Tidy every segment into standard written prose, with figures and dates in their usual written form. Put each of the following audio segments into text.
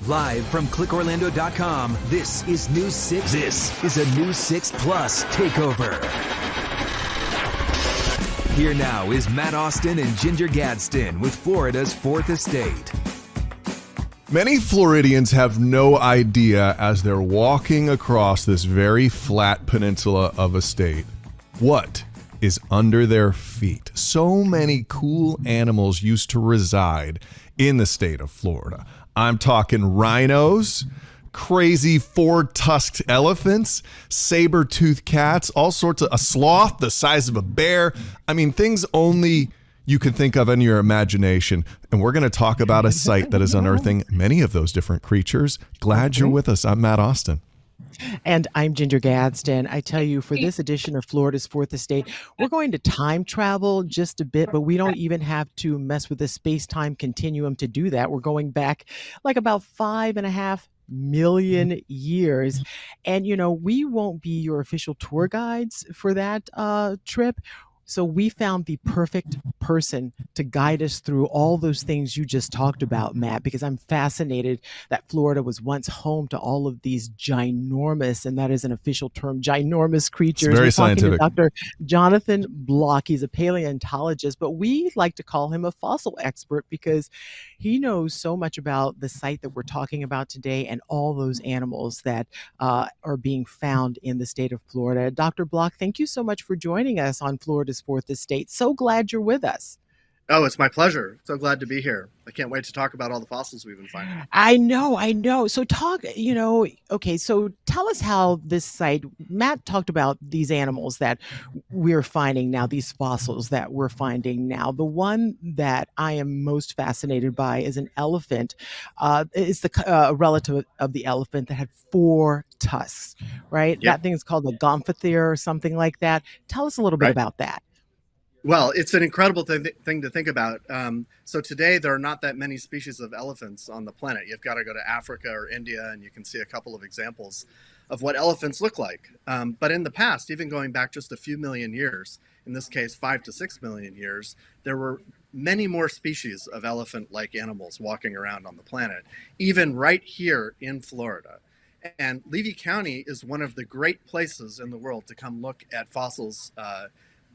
Live from clickorlando.com, this is News 6. This is a News 6 Plus takeover. Here now is Matt Austin and Ginger Gadsden with Florida's Fourth Estate. Many Floridians have no idea as they're walking across this very flat peninsula of a state what is under their feet. So many cool animals used to reside in the state of Florida. I'm talking rhinos, crazy four-tusked elephants, saber-toothed cats, all sorts of a sloth the size of a bear. I mean, things only you can think of in your imagination. And we're going to talk about a site that is unearthing many of those different creatures. Glad you're with us. I'm Matt Austin. And I'm Ginger Gadsden. I tell you, for this edition of Florida's Fourth Estate, we're going to time travel just a bit, but we don't even have to mess with the space-time continuum to do that. We're going back like about 5.5 million years. And, you know, we won't be your official tour guides for that trip. So we found the perfect person to guide us through all those things you just talked about, Matt, because I'm fascinated that Florida was once home to all of these ginormous, and that is an official term, ginormous creatures. It's very We're scientific. talking to Dr. Jonathan Bloch. He's a paleontologist, but we like to call him a fossil expert because he knows so much about the site that we're talking about today and all those animals that are being found in the state of Florida. Dr. Bloch, thank you so much for joining us on Florida's Fourth Estate. So glad you're with us. Oh, it's my pleasure. So glad to be here. I can't wait to talk about all the fossils we've been finding. I know. So so tell us how this site, Matt talked about these animals that we're finding now, these fossils that we're finding now. The one that I am most fascinated by is an elephant. It's a relative of the elephant that had 4 tusks, right? Yep. That thing is called a gomphothere or something like that. Tell us a little bit about that. Well, it's an incredible thing to think about. So today, there are not that many species of elephants on the planet. You've got to go to Africa or India, and you can see a couple of examples of what elephants look like. But in the past, even going back just a few million years, in this case, 5 to 6 million years, there were many more species of elephant-like animals walking around on the planet, even right here in Florida. And Levy County is one of the great places in the world to come look at fossils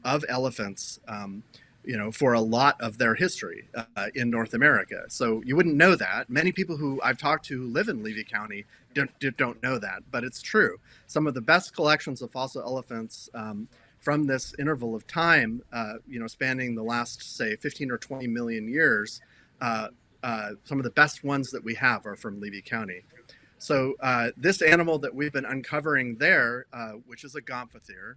of elephants, for a lot of their history in North America. So you wouldn't know that. Many people who I've talked to who live in Levy County don't know that, but it's true. Some of the best collections of fossil elephants from this interval of time, spanning the last, say, 15 or 20 million years, some of the best ones that we have are from Levy County. So this animal that we've been uncovering there, which is a gomphothere,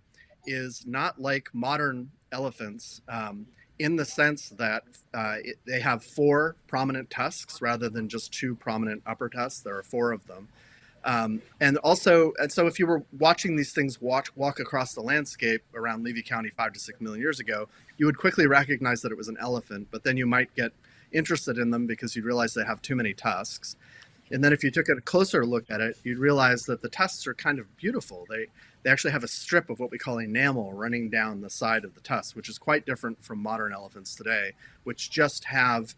is not like modern elephants in the sense that they have 4 prominent tusks rather than just 2 prominent upper tusks. There are 4 of them. And so if you were watching these things walk across the landscape around Levy County 5 to 6 million years ago, you would quickly recognize that it was an elephant, but then you might get interested in them because you'd realize they have too many tusks. And then if you took a closer look at it, you'd realize that the tusks are kind of beautiful. They actually have a strip of what we call enamel running down the side of the tusk, which is quite different from modern elephants today, which just have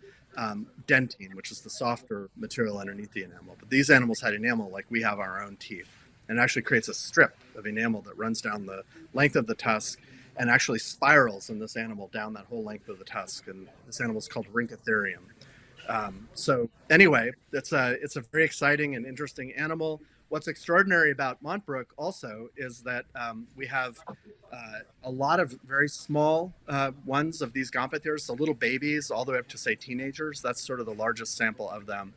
dentine, which is the softer material underneath the enamel. But these animals had enamel like we have our own teeth. And it actually creates a strip of enamel that runs down the length of the tusk and actually spirals in this animal down that whole length of the tusk. And this animal is called Rhynchotherium. So anyway, it's a very exciting and interesting animal. What's extraordinary about Montbrook also is that we have a lot of very small ones of these gomphotheres, so little babies all the way up to, say, teenagers. That's sort of the largest sample of them.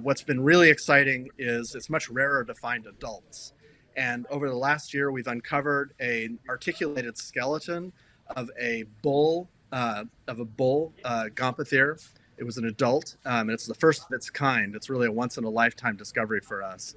What's been really exciting is it's much rarer to find adults. And over the last year, we've uncovered an articulated skeleton of a bull gomphotheres. It was an adult, and it's the first of its kind. It's really a once-in-a-lifetime discovery for us.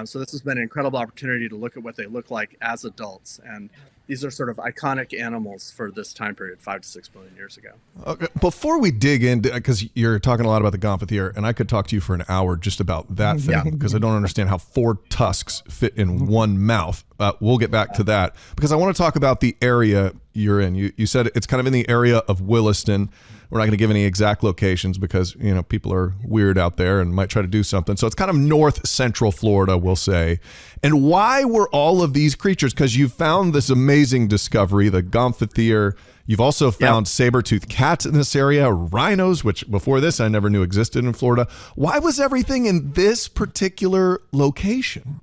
So this has been an incredible opportunity to look at what they look like as adults. And these are sort of iconic animals for this time period, 5 to 6 million years ago. Okay. Before we dig into, because you're talking a lot about the gomphothere, and I could talk to you for an hour just about that thing, because I don't understand how 4 tusks fit in one mouth. we'll get back to that because I want to talk about the area you're in. You said it's kind of in the area of Williston. We're not going to give any exact locations because, people are weird out there and might try to do something. So it's kind of north central Florida, we'll say. And why were all of these creatures? Because you found this amazing discovery, the Gomphotheria. You've also found saber-toothed cats in this area, rhinos, which before this I never knew existed in Florida. Why was everything in this particular location?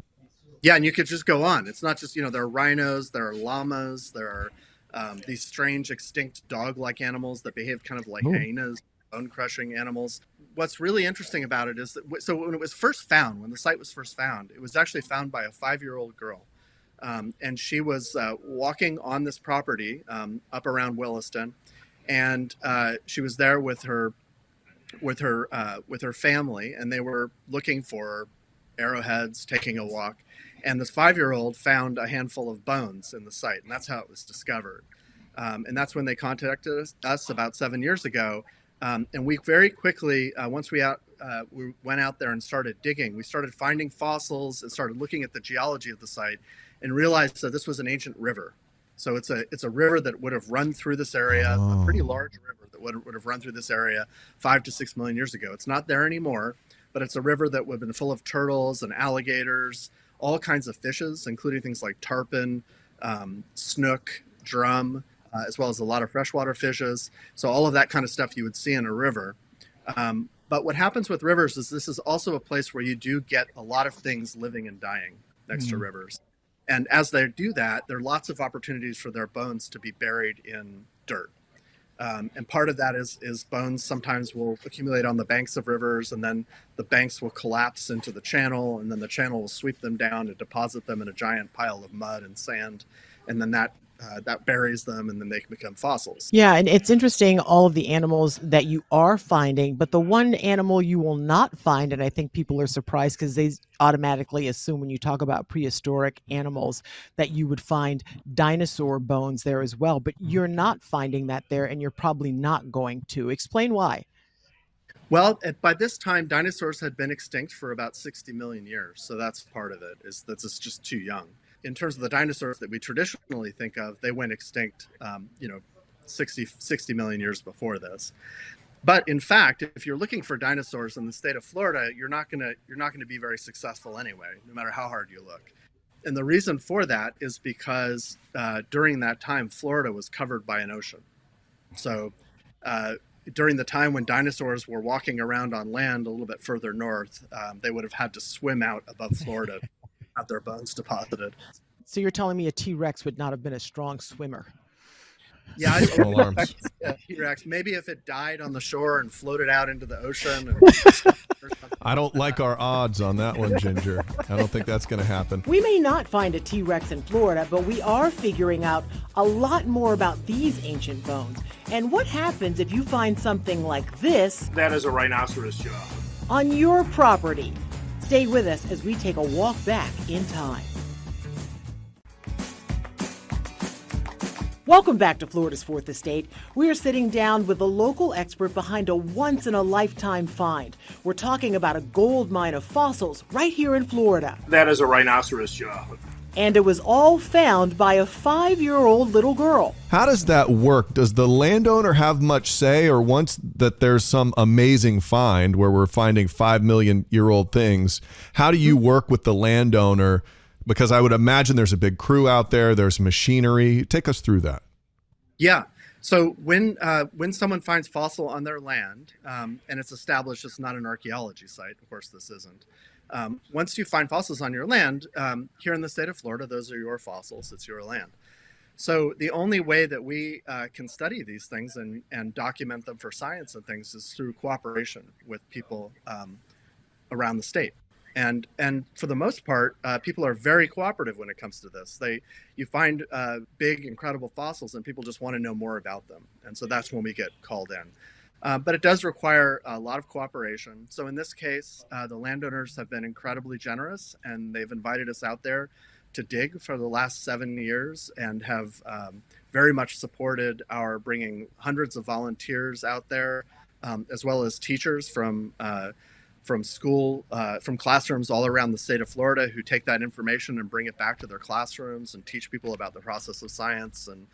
Yeah, and you could just go on. It's not just, there are rhinos, there are llamas, there are these strange extinct dog-like animals that behave kind of like hyenas, bone-crushing animals. What's really interesting about it is that, so when it was first found, when the site was first found, it was actually found by a 5-year-old girl. And she was walking on this property up around Williston, and she was there with her family, and they were looking for arrowheads, taking a walk. And this 5-year-old found a handful of bones in the site, and that's how it was discovered. And that's when they contacted us about 7 years ago. And we very quickly, once we went out there and started digging, we started finding fossils and started looking at the geology of the site and realized that this was an ancient river. So it's a river that would have run through this area, a pretty large river that would have run through this area 5 to 6 million years ago. It's not there anymore, but it's a river that would have been full of turtles and alligators, all kinds of fishes, including things like tarpon, snook, drum, as well as a lot of freshwater fishes. So all of that kind of stuff you would see in a river. But what happens with rivers is this is also a place where you do get a lot of things living and dying next to rivers. And as they do that, there are lots of opportunities for their bones to be buried in dirt. And part of that is bones sometimes will accumulate on the banks of rivers, and then the banks will collapse into the channel, and then the channel will sweep them down and deposit them in a giant pile of mud and sand. And then that buries them, and then they can become fossils. Yeah, and it's interesting, all of the animals that you are finding, but the one animal you will not find, and I think people are surprised because they automatically assume when you talk about prehistoric animals that you would find dinosaur bones there as well, but you're not finding that there, and you're probably not going to. Explain why. Well, by this time, dinosaurs had been extinct for about 60 million years. So that's part of it, is that it's just too young. In terms of the dinosaurs that we traditionally think of, they went extinct, 60 million years before this. But in fact, if you're looking for dinosaurs in the state of Florida, you're not going to be very successful anyway, no matter how hard you look. And the reason for that is because during that time, Florida was covered by an ocean. So during the time when dinosaurs were walking around on land a little bit further north, they would have had to swim out above Florida to have their bones deposited. So you're telling me a T-Rex would not have been a strong swimmer? Yeah, I Small arms. T-Rex. Maybe if it died on the shore and floated out into the ocean. I don't like our odds on that one, Ginger. I don't think that's going to happen. We may not find a T-Rex in Florida, but we are figuring out a lot more about these ancient bones. And what happens if you find something like this That is a rhinoceros jaw. on your property? Stay with us as we take a walk back in time. Welcome back to Florida's Fourth Estate. We are sitting down with the local expert behind a once-in-a-lifetime find. We're talking about a gold mine of fossils right here in Florida. That is a rhinoceros jaw. And it was all found by a 5-year-old little girl. How does that work? Does the landowner have much say, or once that there's some amazing find where we're finding 5-million-year-old things, how do you work with the landowner? Because I would imagine there's a big crew out there, there's machinery. Take us through that. Yeah. So when someone finds fossil on their land, and it's established it's not an archaeology site, of course this isn't. Once you find fossils on your land, here in the state of Florida, those are your fossils, it's your land. So the only way that we can study these things and document them for science and things is through cooperation with people around the state. And for the most part, people are very cooperative when it comes to this. You find big, incredible fossils, and people just want to know more about them. And so that's when we get called in. But it does require a lot of cooperation. So in this case, the landowners have been incredibly generous, and they've invited us out there to dig for the last 7 years, and have very much supported our bringing hundreds of volunteers out there, as well as teachers from from classrooms all around the state of Florida who take that information and bring it back to their classrooms and teach people about the process of science and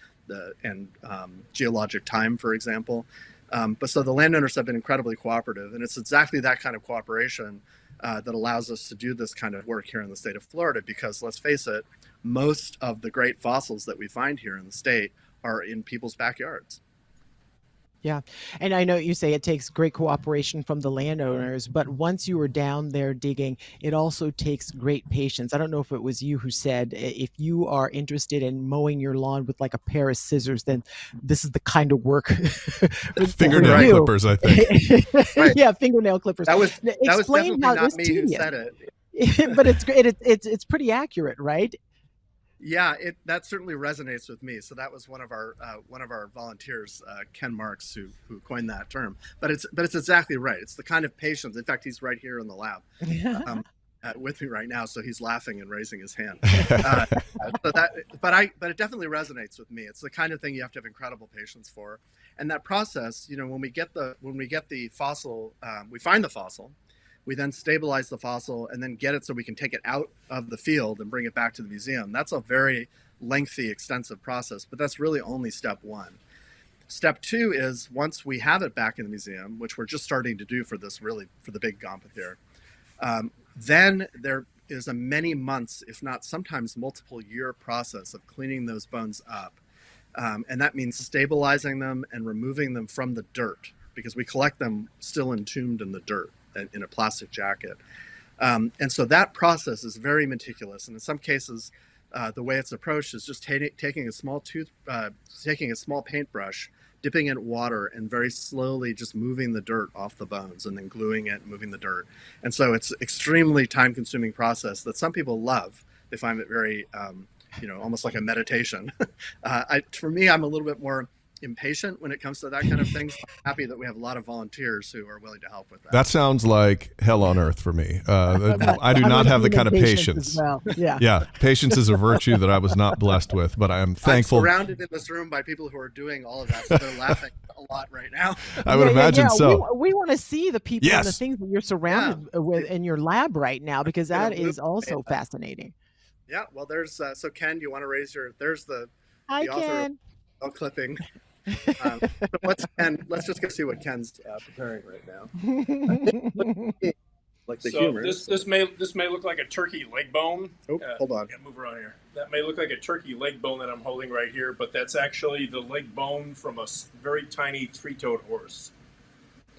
geologic time, for example. But so the landowners have been incredibly cooperative, and it's exactly that kind of cooperation that allows us to do this kind of work here in the state of Florida, because let's face it, most of the great fossils that we find here in the state are in people's backyards. Yeah. And I know you say it takes great cooperation from the landowners, but once you are down there digging, it also takes great patience. I don't know if it was you who said if you are interested in mowing your lawn with like a pair of scissors, then this is the kind of work. Fingernail clippers, I think. Right. Yeah, fingernail clippers. That was definitely not me who said it. But it's pretty accurate, right? Yeah, that certainly resonates with me. So that was one of our volunteers, Ken Marks, who coined that term. But it's exactly right. It's the kind of patience. In fact, he's right here in the lab with me right now, so he's laughing and raising his hand. But it definitely resonates with me. It's the kind of thing you have to have incredible patience for. And that process, when we get the fossil, we find the fossil. We then stabilize the fossil and then get it so we can take it out of the field and bring it back to the museum. That's a very lengthy, extensive process, but that's really only step one. Step two is once we have it back in the museum, which we're just starting to do for the big Gomphothere, then there is a many months, if not sometimes multiple year process of cleaning those bones up. And that means stabilizing them and removing them from the dirt, because we collect them still entombed in the dirt in a plastic jacket. And so that process is very meticulous. And in some cases, the way it's approached is just taking a small paintbrush, dipping it in water, and very slowly just moving the dirt off the bones, and then gluing it and moving the dirt. And so it's extremely time-consuming process that some people love. They find it very, almost like a meditation. For me, I'm a little bit more impatient when it comes to that kind of thing. So I'm happy that we have a lot of volunteers who are willing to help with that. That sounds like hell on earth for me. I do not have the kind of patience. Well. Yeah. Yeah, patience is a virtue that I was not blessed with, but I am thankful. I'm surrounded in this room by people who are doing all of that, so they're laughing a lot right now. I would imagine so. We want to see the people and the things that you're surrounded with in your lab right now, because that is also fascinating. Yeah, well, there's so Ken, you want to raise there's the Hi, author Ken. of clipping. So let's just go see what Ken's preparing right now. Like the humor. This may look like a turkey leg bone. Oh, hold on. Move around here. That may look like a turkey leg bone that I'm holding right here, but that's actually the leg bone from a very tiny three-toed horse.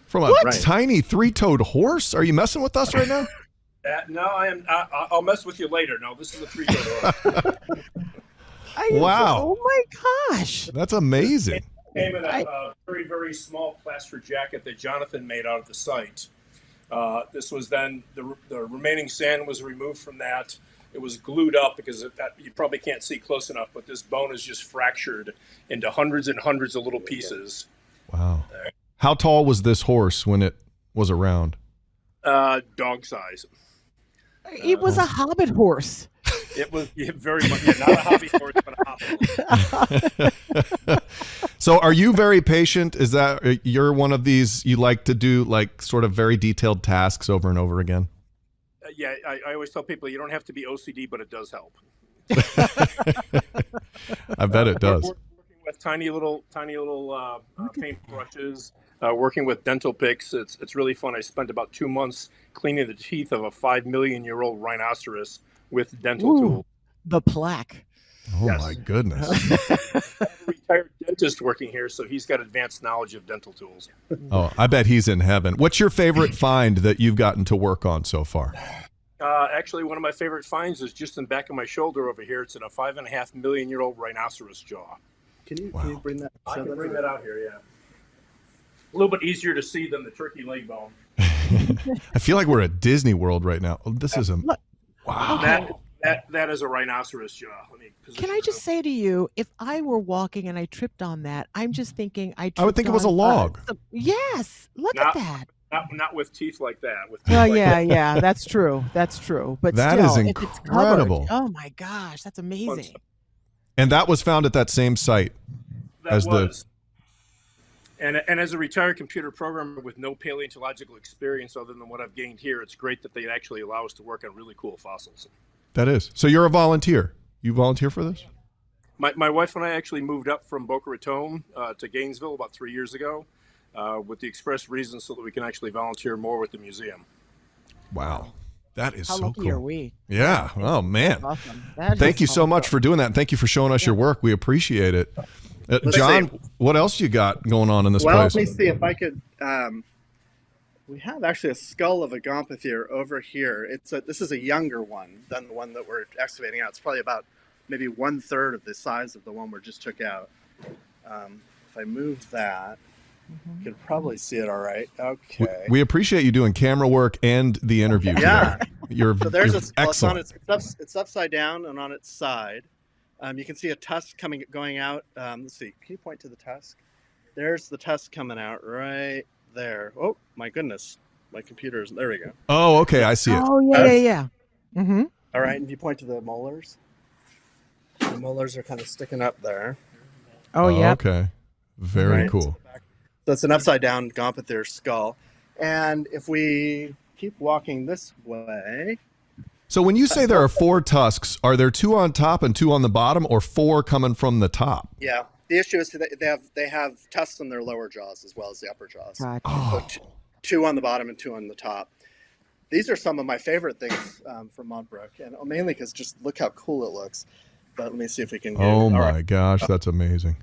From a tiny three-toed horse? Are you messing with us right now? No, I am. I'll mess with you later. No, this is a three-toed horse. Wow. Oh my gosh. That's amazing. Came in a very, very small plaster jacket that Jonathan made out of the site. This was then, the remaining sand was removed from that. It was glued up because you probably can't see close enough, but this bone is just fractured into hundreds and hundreds of little pieces. Wow. How tall was this horse when it was around? Dog size. It was a hobbit horse. It was very much not a hobby horse, but a hobbit horse. So are you very patient? Is that you're one of these, you like to do like sort of very detailed tasks over and over again? Yeah, I always tell people you don't have to be OCD, but it does help. I bet it does. Working with tiny little paint brushes, working with dental picks. It's really fun. I spent about 2 months cleaning the teeth of a 5 million year old rhinoceros with dental tools. The plaque. Oh my goodness. A retired dentist working here, so he's got advanced knowledge of dental tools. Oh, I bet he's in heaven. What's your favorite find that you've gotten to work on so far? Actually, one of my favorite finds is just in the back of my shoulder over here. It's in a 5.5 million year old rhinoceros jaw. Can you bring that? I can bring that out here, yeah. A little bit easier to see than the turkey leg bone. I feel like we're at Disney World right now. This is wow. Okay. That is a rhinoceros jaw. Can I just say to you, if I were walking and I tripped on that, I'm just thinking I would think it was a log. Yes, look at that. Not with teeth like that. Yeah, that's true. That's true. But that still, is incredible. Oh my gosh, that's amazing. And that was found at that same site And as a retired computer programmer with no paleontological experience other than what I've gained here, it's great that they actually allow us to work on really cool fossils. That is. So you're a volunteer. You volunteer for this? My wife and I actually moved up from Boca Raton to Gainesville about 3 years ago with the express reason so that we can actually volunteer more with the museum. Wow. That is How so lucky cool. are we? Yeah. Oh, man. Awesome. Thank you so much for doing that. And thank you for showing us your work. We appreciate it. John, what else you got going on in this place? Let me see if I could. We have actually a skull of a Gomphothere over here. This is a younger one than the one that we're excavating out. It's probably about maybe 1/3 of the size of the one we just took out. If I move that, you can probably see it all right. Okay. We appreciate you doing camera work and the interview. Yeah. You're there's you're a excellent. it's upside down and on its side. You can see a tusk going out. Let's see. Can you point to the tusk? There's the tusk coming out right there. Oh my goodness, my computer's. There we go. Oh, okay. I see it. Oh, yeah. Mm-hmm. All right, and you point to the molars. The molars are kind of sticking up there. Oh, yeah. Okay. Very Right. cool. So it's an upside down Gomphothere skull. And if we keep walking this way. So when you say there are 4 tusks, are there 2 on top and 2 on the bottom, or 4 coming from the top? Yeah. The issue is that they have tusks in their lower jaws as well as the upper jaws. Gotcha. Oh, So 2 on the bottom and 2 on the top. These are some of my favorite things from Montbrook, and mainly because just look how cool it looks. But let me see if we can get oh it. All my right. gosh, that's amazing.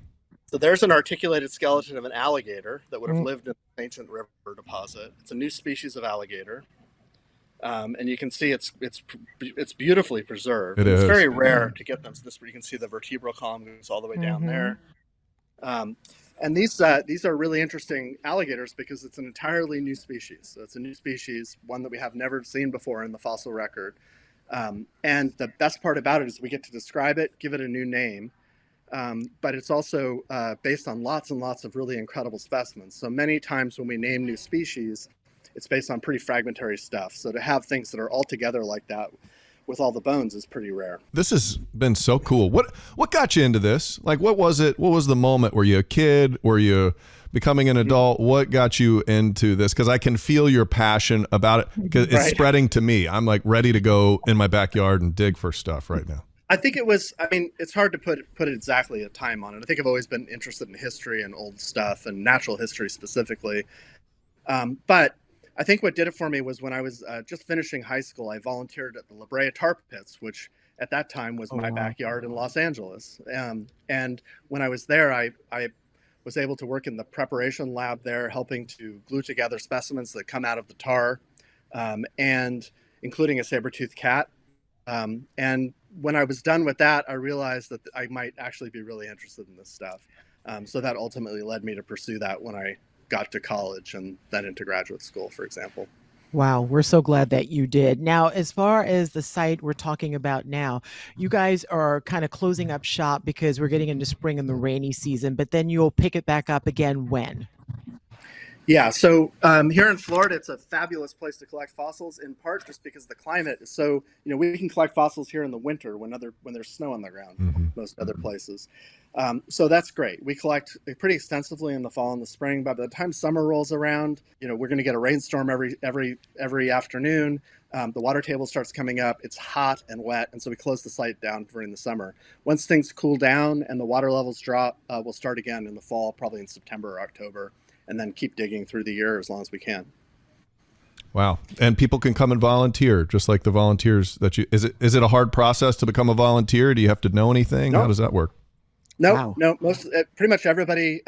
So there's an articulated skeleton of an alligator that would have lived in an ancient river deposit. It's a new species of alligator. And you can see it's beautifully preserved. It's very rare to get them. So you can see the vertebral column goes all the way down there. And these are really interesting alligators because it's an entirely new species. So it's a new species, one that we have never seen before in the fossil record. And the best part about it is we get to describe it, give it a new name. But it's also based on lots and lots of really incredible specimens. So many times when we name new species, it's based on pretty fragmentary stuff. So to have things that are all together like that with all the bones is pretty rare. This has been so cool. What got you into this? Like, what was it? What was the moment? Were you a kid? Were you becoming an adult? What got you into this? Because I can feel your passion about it. Because it's spreading to me. I'm like ready to go in my backyard and dig for stuff right now. I think it was, it's hard to put exactly a time on it. I think I've always been interested in history and old stuff and natural history specifically. But I think what did it for me was when I was just finishing high school, I volunteered at the La Brea Tar Pits, which at that time was my backyard in Los Angeles. And when I was there, I was able to work in the preparation lab there, helping to glue together specimens that come out of the tar, and including a saber-toothed cat. And when I was done with that, I realized that I might actually be really interested in this stuff. So that ultimately led me to pursue that when I got to college and then into graduate school, for example. Wow, we're so glad that you did. Now, as far as the site we're talking about now, you guys are kind of closing up shop because we're getting into spring and the rainy season, but then you'll pick it back up again when? Yeah, so here in Florida, it's a fabulous place to collect fossils, in part just because the climate is so, we can collect fossils here in the winter when there's snow on the ground, most other places. So that's great. We collect pretty extensively in the fall and the spring, but by the time summer rolls around, we're going to get a rainstorm every afternoon. The water table starts coming up. It's hot and wet, and so we close the site down during the summer. Once things cool down and the water levels drop, we'll start again in the fall, probably in September or October, and then keep digging through the year as long as we can. Wow. And people can come and volunteer, just like the volunteers that is it a hard process to become a volunteer? Do you have to know anything? No. How does that work? No, pretty much everybody,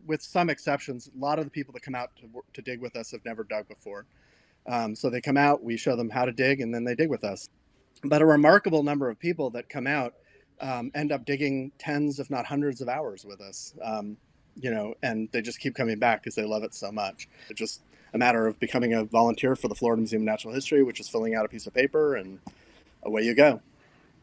with some exceptions, a lot of the people that come out to dig with us have never dug before. So they come out, we show them how to dig, and then they dig with us. But a remarkable number of people that come out end up digging tens, if not hundreds of hours with us. And they just keep coming back because they love it so much. It's just a matter of becoming a volunteer for the Florida Museum of Natural History, which is filling out a piece of paper, and away you go.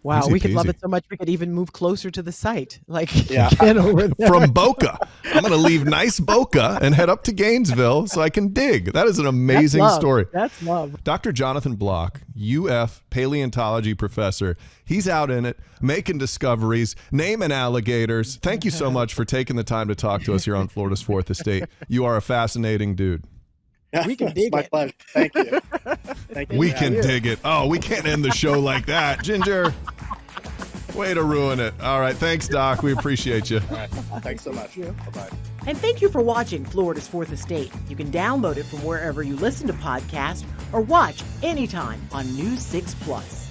Wow, Easy we could love peasy. it so much we could even move closer to the site. Like, Yeah. get over there. From Boca. I'm going to leave nice Boca and head up to Gainesville so I can dig. That is an amazing That's love. story. That's love. Dr. Jonathan Bloch, UF paleontology professor, he's out in it, making discoveries, naming alligators. Thank you so much for taking the time to talk to us here on Florida's Fourth Estate. You are a fascinating dude. We can It's dig my it. pleasure. Thank you. Thank you. We for can having me. dig it. Oh, we can't end the show like that. Ginger, way to ruin it. All right. Thanks, Doc. We appreciate you. All right. Thanks so much. Bye-bye. And thank you for watching Florida's Fourth Estate. You can download it from wherever you listen to podcasts or watch anytime on News 6 Plus.